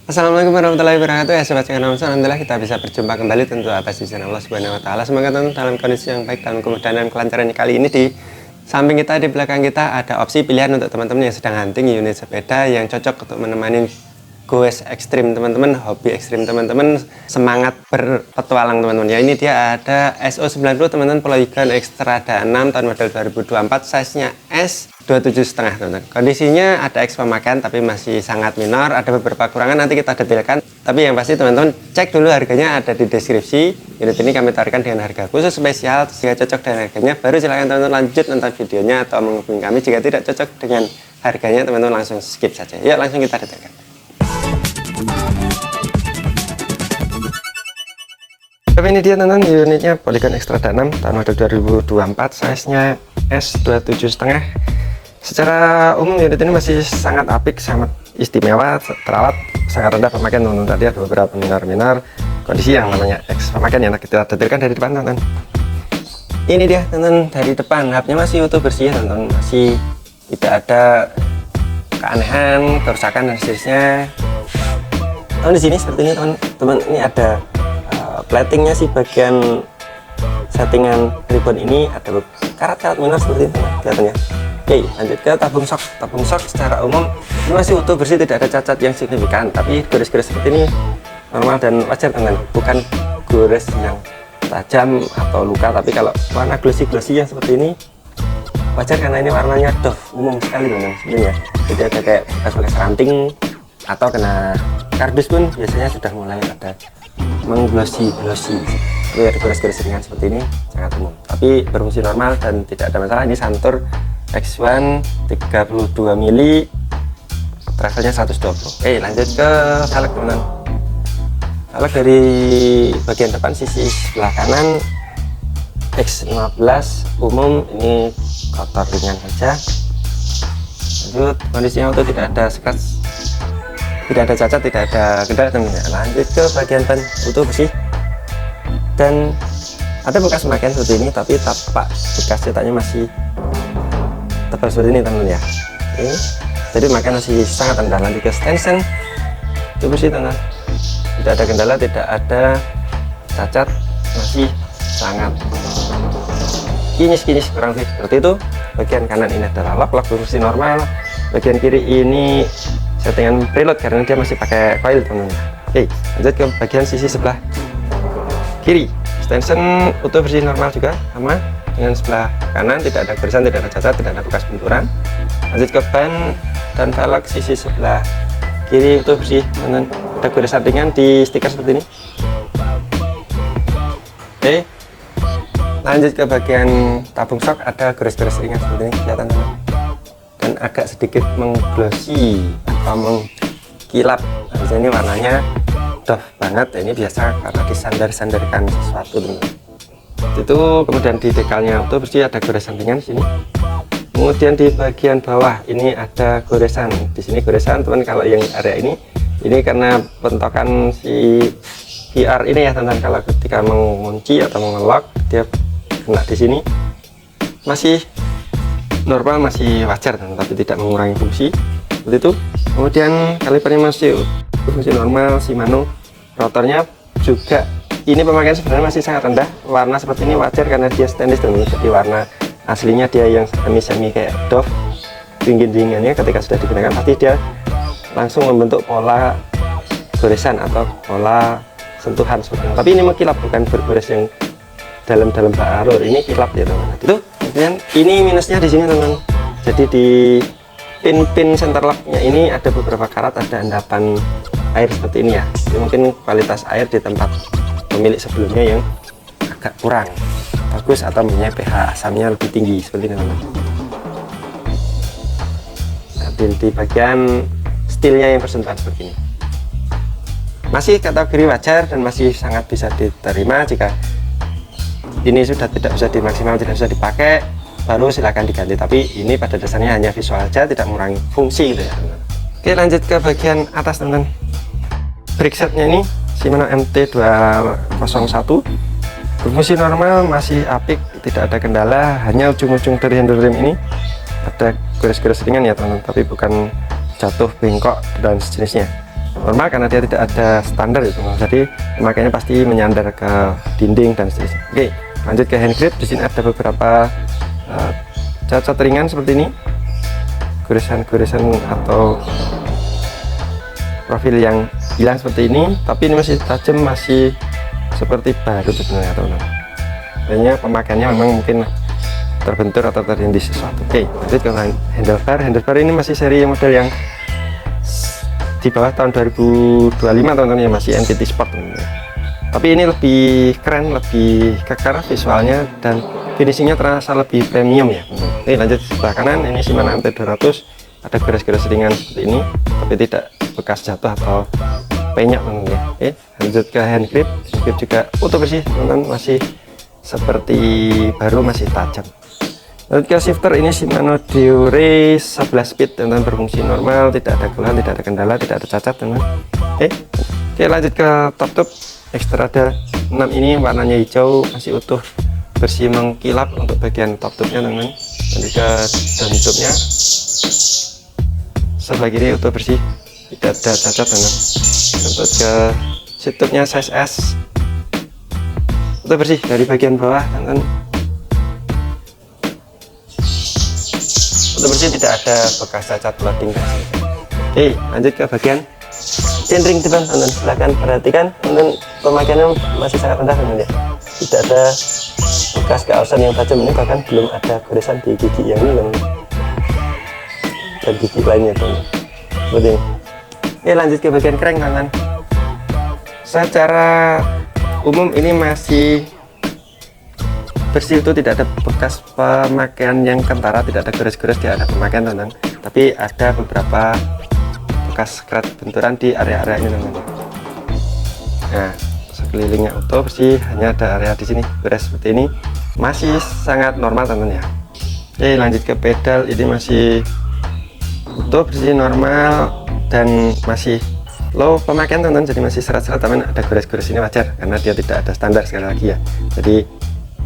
Assalamualaikum warahmatullahi wabarakatuh ya sobat channel. Alhamdulillah kita bisa berjumpa kembali tentu atas izin Allah Subhanahu wa taala. Semoga teman dalam kondisi yang baik, dalam kemudahan dan kelancaran. Kali ini di samping kita, di belakang kita ada opsi pilihan untuk teman-teman yang sedang hunting unit sepeda yang cocok untuk menemani goes ekstrim teman-teman, hobi ekstrim teman-teman, semangat berpetualang teman-teman. Ya ini dia ada SO90 teman-teman, Polygon Xtrada 6 tahun model 2024, size-nya S 27,5 teman-teman. Kondisinya ada X pemakaian tapi masih sangat minor, ada beberapa kurangan nanti kita detailkan. Tapi yang pasti teman-teman cek dulu harganya, ada di deskripsi. Unit ini kami tawarkan dengan harga khusus spesial, jika cocok dengan harganya baru silahkan teman-teman lanjut nonton videonya atau menghubungi kami. Jika tidak cocok dengan harganya teman-teman langsung skip saja. Yuk langsung kita detailkan. Tapi ini dia teman-teman, unitnya Polygon Xtrada 6 tahun model 2024, size-nya S 27,5. Secara umum unit ini masih sangat apik, sangat istimewa, terawat, sangat rendah pemakaian teman-teman. Tadi ada beberapa minor kondisi yang namanya X pemakaian yang kita detailkan dari depan teman-teman. Ini dia teman-teman dari depan, hubnya masih utuh bersih teman-teman, masih tidak ada keanehan, kerusakan dan seterusnya. Oh, di sini seperti ini teman-teman, ini ada platingnya sih, bagian settingan ribbon ini ada karat-karat minor seperti itu kelihatannya. Oke, lanjut ke tabung shock. Tabung shock secara umum ini masih utuh bersih, tidak ada cacat yang signifikan, tapi gores-gores seperti ini normal dan wajar teman-teman, bukan gores yang tajam atau luka. Tapi kalau warna glossy yang seperti ini wajar karena ini warnanya doff, umum sekali teman-teman sebenarnya. Jadi ada kayak bekas ranting atau kena kardus pun biasanya sudah mulai ada mengglossy. Jadi ada gores-gores ringan seperti ini sangat umum, tapi berfungsi normal dan tidak ada masalah. Ini Santur X1 32 mili, travelnya 120. Oke, lanjut ke velg teman-teman. Velg dari bagian depan sisi sebelah kanan X15 umum, ini kotor ringan saja. Lanjut, kondisinya utuh, tidak ada scratch, tidak ada cacat, tidak ada kendala teman-teman. Lanjut ke bagian ban, utuh bersih dan ada bekas pemakaian seperti ini, tapi tapak bekas cetaknya masih tebal seperti ini teman-teman ya. Oke, jadi pemakaian masih sangat rendah. Lanjut ke stensen, itu bersih teman-teman, tidak ada kendala, tidak ada cacat, masih sangat kinyis kurang lebih seperti itu. Bagian kanan ini adalah lock berfungsi normal, bagian kiri ini settingan preload karena dia masih pakai coil teman-teman. Oke, lanjut ke bagian sisi sebelah kiri, stensen utuh bersih normal juga sama dengan sebelah kanan, tidak ada gorisan, tidak ada cacat, tidak ada bekas benturan. Lanjut ke ban dan velg sisi sebelah kiri utuh bersih teman-teman, ada gorisan ringan di stiker seperti ini. Oke, lanjut ke bagian tabung shock, ada gores-gores ringan seperti ini kelihatan teman-teman, dan agak sedikit mengglossy atau mengkilap. Nah, ini warnanya doff banget, ini biasa karena disandar-sandarkan sesuatu teman-teman. Itu kemudian di dekalnya utuh bersih, ada goresan ringan di sini. Kemudian di bagian bawah ini ada goresan, di sini goresan teman. Kalau yang area ini karena bentokan si VR ini ya teman-teman, kalau ketika mengunci atau mengelok dia kena di sini, masih normal, masih wajar teman, tapi tidak mengurangi fungsi seperti itu. Kemudian kalipernya masih fungsi normal, Shimano. Rotornya juga ini pemakaian sebenarnya masih sangat rendah, warna seperti ini wajar karena dia stainless teman. Jadi warna aslinya dia yang semi kayak doff, dingin-dinginnya ketika sudah digunakan pasti dia langsung membentuk pola goresan atau pola sentuhan seperti ini. Tapi ini mengkilap, bukan bergores yang dalam alur, ini kilap ya teman. Itu kemudian ini minusnya di sini teman. Jadi di pin center locknya ini ada beberapa karat, ada endapan air seperti ini ya. Jadi mungkin kualitas air di tempat pemilik sebelumnya yang agak kurang bagus atau punya pH asamnya lebih tinggi seperti ini teman. Nah, di bagian steelnya yang bersentuhan seperti ini masih kategori wajar dan masih sangat bisa diterima. Jika ini sudah tidak bisa dimaksimal, tidak bisa dipakai, baru silahkan diganti. Tapi ini pada dasarnya hanya visual saja, tidak mengurangi fungsi gitu ya teman. Oke, lanjut ke bagian atas teman. Brake setnya ini Shimano MT201, berfungsi normal, masih apik, tidak ada kendala. Hanya ujung-ujung dari handle rim ini ada gores-gores ringan ya teman-teman, tapi bukan jatuh, bengkok dan sejenisnya. normal karena dia tidak ada standar itu, jadi pemakaiannya pasti menyandar ke dinding dan seterusnya. Oke, lanjut ke hand grip. Di sini ada beberapa cacat ringan seperti ini, goresan-goresan atau profil yang hilang seperti ini, tapi ini masih tajam, masih seperti baru sebenarnya teman-teman. Kayaknya pemakaiannya memang mungkin terbentur atau tertindih sesuatu. Oke, lanjut ke handlebar. Handlebar ini masih seri model yang di bawah tahun 2025 teman-teman, ya masih NTT Sport teman-teman. Tapi ini lebih keren, lebih kekar visualnya dan finishingnya terasa lebih premium ya. Oke, lanjut sebelah kanan. Ini Shimano MT200, ada gores-gores ringan seperti ini, tapi tidak bekas jatuh atau penyok teman-teman ya. Oke, lanjut ke hand grip. Hand grip juga utuh bersih teman-teman, masih seperti baru, masih tajam. Lanjut ke shifter. Ini Shimano Deore 11 speed teman-teman, berfungsi normal, tidak ada keluhan, tidak ada kendala, tidak ada cacat teman-teman. Oke, lanjut ke top tube Xtrada 6. Ini warnanya hijau, masih utuh, bersih, mengkilap untuk bagian top tube-nya teman-teman. Lanjut ke down tube-nya, sebelah kiri utuh bersih, tidak ada cacat teman-teman. Lanjut ke seat tube-nya size S, utuh bersih dari bagian bawah teman-teman, utuh bersih, tidak ada bekas cacat loading. Oke, lanjut ke bagian chainring teman-teman. Silahkan perhatikan teman-teman, pemakaiannya masih sangat rendah teman-teman ya, tidak ada bekas keausan yang tajam. Ini bahkan belum ada goresan di gigi yang ini teman-teman, dan gigi lainnya teman-teman seperti ini. Oke, lanjut ke bagian crank teman-teman. Secara umum ini masih bersih, itu tidak ada bekas pemakaian yang kentara, tidak ada gores-gores, tidak ada pemakaian teman-teman, tapi ada beberapa bekas scratch benturan di area-area ini teman-teman. Nah, sekelilingnya utuh bersih, hanya ada area di sini gores seperti ini, masih sangat normal teman-teman ya. Oke, lanjut ke pedal. Ini masih utuh bersih, normal, dan masih low pemakaian teman-teman, jadi masih serat-serat teman. Ada gores-gores ini wajar karena dia tidak ada standar sekali lagi ya, jadi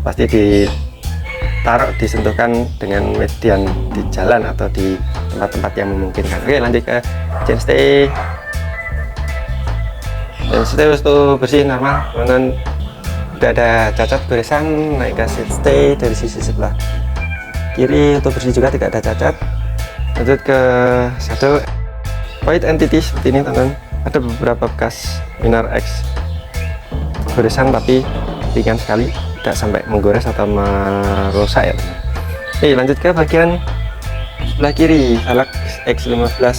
pasti ditaruh, disentuhkan dengan median di jalan atau di tempat-tempat yang memungkinkan. Oke, lanjut ke chainstay. Chainstay itu bersih, normal teman-teman, tidak ada cacat goresan. Naik ke seatstay dari sisi sebelah kiri, itu bersih juga, tidak ada cacat. Lanjut ke saddle white entity seperti ini teman-teman, ada beberapa bekas minor X goresan tapi ringan sekali, tidak sampai menggores atau merusak ya. Oke, lanjut ke bagian sebelah kiri, velg X15.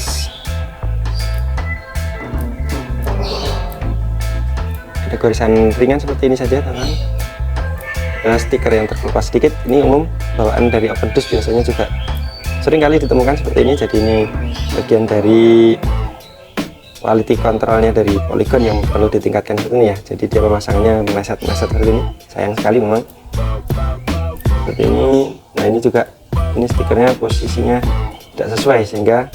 Ada goresan ringan seperti ini saja teman-teman. Stiker yang terkelupas sedikit, ini umum bawaan dari Opendus, biasanya juga sering kali ditemukan seperti ini. Jadi ini bagian dari quality controlnya dari Polygon yang perlu ditingkatkan seperti ini ya. Jadi dia pemasangannya meleset-meleset seperti ini, sayang sekali memang seperti ini. Nah, ini juga, ini stikernya posisinya tidak sesuai sehingga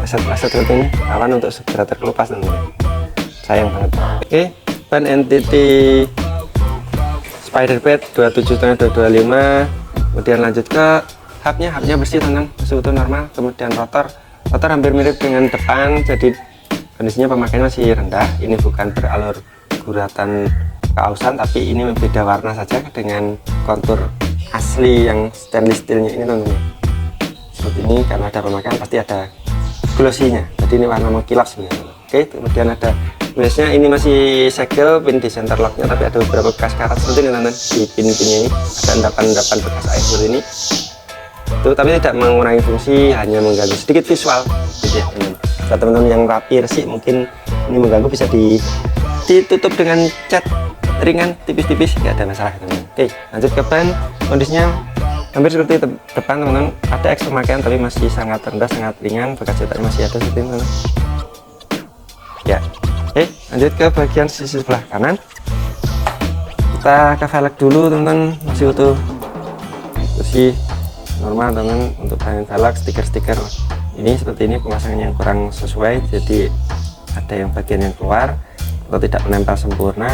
meleset-meleset seperti ini, rawan untuk segera terkelupas teman-teman, sayang banget. Oke, ban NTT Spiderpad 27,5/225. Kemudian lanjut ke hubnya bersih teman-teman, masih utuh normal. Kemudian rotor hampir mirip dengan depan, jadi kondisinya pemakaiannya masih rendah. Ini bukan beralur guratan keausan, tapi ini beda warna saja dengan kontur asli yang stainless steelnya ini teman-teman. Seperti ini, karena ada pemakaian pasti ada glossy-nya, jadi ini warna mengkilap sebenarnya. Oke, kemudian ada biasanya ini masih segel pin di center locknya, tapi ada beberapa bekas karat seperti ini teman-teman. Di pin-pinnya ini ada endapan-endapan bekas air seperti ini. Itu tapi tidak mengurangi fungsi, hanya mengganggu sedikit visual gitu ya teman-teman. Buat teman-teman yang rapi resik mungkin ini mengganggu, bisa ditutup dengan cat ringan tipis-tipis, nggak ada masalah teman-teman. Oke, lanjut ke ban. Kondisinya hampir seperti depan teman-teman, ada X pemakaian tapi masih sangat rendah, sangat ringan, bekas cetaknya masih ada seperti ini teman-teman ya. Oke, lanjut ke bagian sisi sebelah kanan. Kita ke velg dulu teman-teman, masih utuh bersih, normal teman-teman. Untuk bagian velg, stiker-stiker ini seperti ini pemasangannya yang kurang sesuai, jadi ada yang bagian yang keluar atau tidak menempel sempurna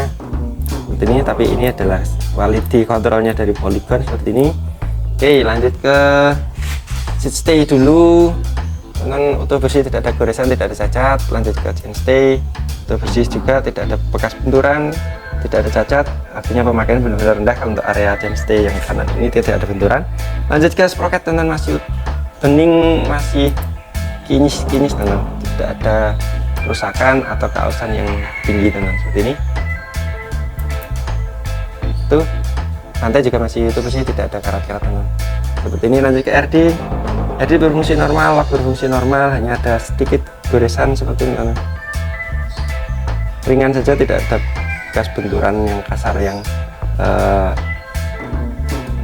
seperti ini, tapi ini adalah quality controlnya dari Polygon seperti ini. Oke, lanjut ke seat stay dulu. teman utuh bersih, tidak ada goresan, tidak ada cacat. Lanjut ke chainstay, utuh bersih juga, tidak ada bekas benturan, tidak ada cacat, artinya pemakaian benar-benar rendah untuk area chainstay yang kanan ini tidak ada benturan. Lanjut ke sprocket, teman masih bening, masih kinyis teman, tidak ada kerusakan atau keausan yang tinggi teman seperti ini. Tuh, lantai juga masih utuh bersih, tidak ada karat-karat teman seperti ini. Lanjut ke RD berfungsi normal, lock berfungsi normal, hanya ada sedikit goresan seperti ini teman, ringan saja, tidak ada bekas benturan yang kasar yang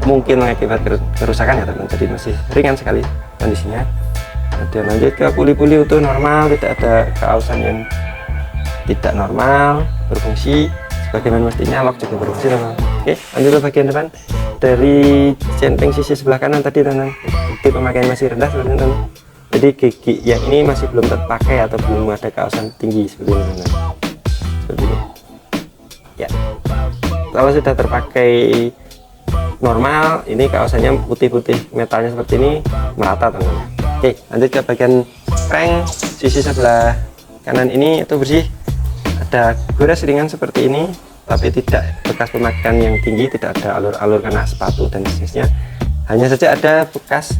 mungkin mengakibatkan kerusakan ya teman, jadi masih ringan sekali kondisinya. Kemudian lanjut ke puli-puli utuh normal, tidak ada keausan yang tidak normal, berfungsi sebagaimana mestinya. Lock juga berfungsi teman. Oke, lanjut ke bagian depan. Dari centeng sisi sebelah kanan tadi teman, bukti pemakaian masih rendah seperti ini teman, jadi gigi yang ini masih belum terpakai atau belum ada keausan tinggi seperti ini teman, seperti ini ya. Kalau sudah terpakai normal, ini kaosannya putih-putih, metalnya seperti ini, merata teman. Oke, lanjut ke bagian crank sisi sebelah kanan ini itu bersih, ada gores ringan seperti ini, tapi tidak bekas pemakaian yang tinggi, tidak ada alur-alur kena sepatu dan sejenisnya. Hanya saja ada bekas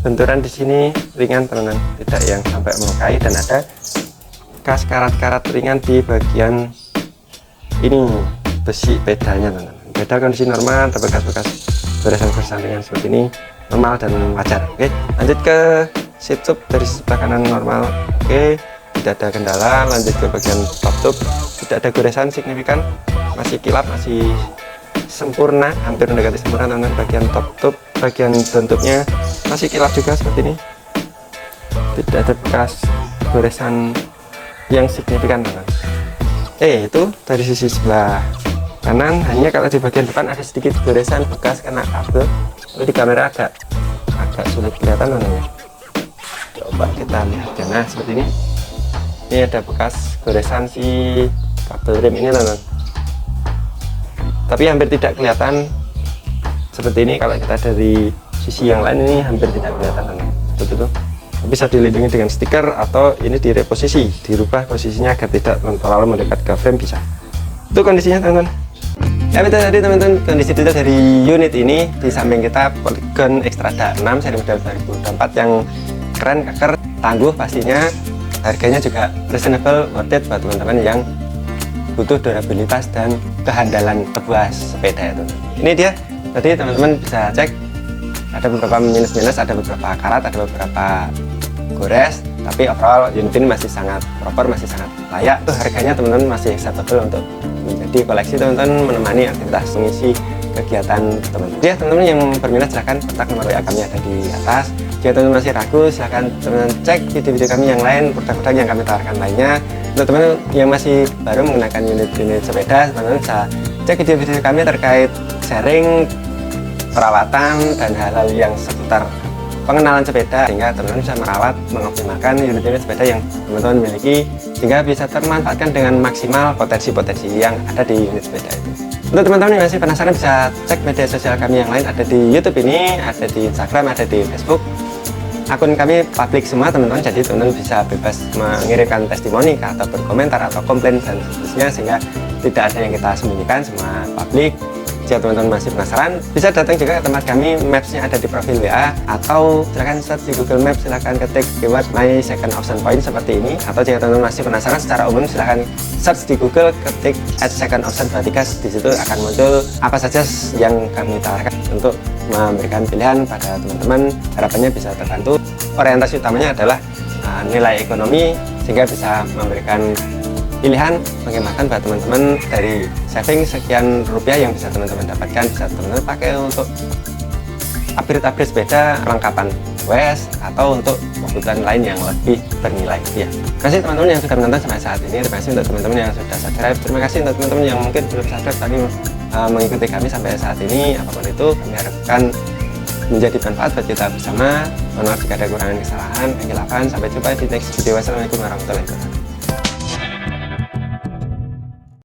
benturan di sini ringan teman, tidak yang sampai melukai, dan ada bekas karat-karat ringan di bagian ini besi pedalnya teman. Pedal kondisi normal, ada bekas-bekas goresan-goresan ringan seperti ini, normal dan wajar. Oke, lanjut ke seat tube dari sebelah kanan normal. Oke, tidak ada kendala. Lanjut ke bagian top tube, tidak ada goresan signifikan, masih kilap, masih sempurna, hampir mendekati sempurna teman. Bagian top tube, bagian bentuknya masih kilap juga seperti ini, tidak ada bekas goresan yang signifikan teman. Itu dari sisi sebelah kanan, hanya kalau di bagian depan ada sedikit goresan bekas kena kabel. Lalu di kamera agak sulit kelihatan teman. Coba kita lihat, nah seperti ini. Ini ada bekas goresan si kabel rem ini teman, tapi hampir tidak kelihatan seperti ini. Kalau kita dari sisi yang lain ini hampir tidak kelihatan teman, seperti itu. Bisa dilindungi dengan stiker atau ini direposisi, dirubah posisinya agar tidak terlalu mendekat ke frame, bisa. Itu kondisinya teman-teman. Ya, itu tadi teman-teman kondisi detail dari unit ini. Di samping kita Polygon Xtrada 6 seri model 2024 yang keren, keker, tangguh pastinya. Harganya juga reasonable, worth it buat teman-teman yang butuh durabilitas dan kehandalan sebuah sepeda itu. Ini dia, tadi teman-teman bisa cek, ada beberapa minus-minus, ada beberapa karat, ada beberapa gores, tapi overall unit ini masih sangat proper, masih sangat layak. Itu harganya teman-teman masih acceptable untuk menjadi koleksi teman-teman, menemani aktivitas mengisi kegiatan teman-teman. Ya teman-teman yang berminat silahkan kontak nomor WA kami ada di atas. Jika teman-teman masih ragu, silahkan teman-teman cek video-video kami yang lain, produk-produk yang kami tawarkan lainnya. Untuk teman-teman yang masih baru menggunakan unit-unit sepeda, teman-teman bisa cek video-video kami terkait sharing, perawatan, dan hal-hal yang seputar pengenalan sepeda, sehingga teman-teman bisa merawat, mengoptimalkan unit-unit sepeda yang teman-teman miliki, sehingga bisa termanfaatkan dengan maksimal potensi-potensi yang ada di unit sepeda itu. Untuk teman-teman yang masih penasaran, bisa cek media sosial kami yang lain, ada di YouTube ini, ada di Instagram, ada di Facebook. Akun kami publik semua teman-teman, jadi teman-teman bisa bebas mengirimkan testimoni atau berkomentar atau komplain dan seterusnya, sehingga tidak ada yang kita sembunyikan, semua publik. Jika teman-teman masih penasaran, bisa datang juga ke tempat kami, mapsnya ada di profil WA, atau silahkan search di Google Maps, silahkan ketik keyword my second option point seperti ini. Atau jika teman-teman masih penasaran secara umum, silahkan search di Google, ketik @second option 23, di situ akan muncul apa saja yang kami tawarkan untuk memberikan pilihan pada teman-teman. Harapannya bisa terbantu. Orientasi utamanya adalah nilai ekonomi, sehingga bisa memberikan pilihan menghematkan buat teman-teman dari saving sekian rupiah yang bisa teman-teman dapatkan, bisa teman-teman pakai untuk upgrade sepeda, perlengkapan WS, atau untuk kebutuhan lain yang lebih bernilai. Ya, terima kasih teman-teman yang sudah menonton sampai saat ini. Terima kasih untuk teman-teman yang sudah subscribe. Terima kasih untuk teman-teman yang mungkin belum subscribe tapi mengikuti kami sampai saat ini. Apapun itu, kami harapkan menjadi manfaat buat kita bersama. Mohon maaf jika ada kurangan, kesalahan, kehilafan. Sampai jumpa di next video. Wassalamualaikum warahmatullahi wabarakatuh.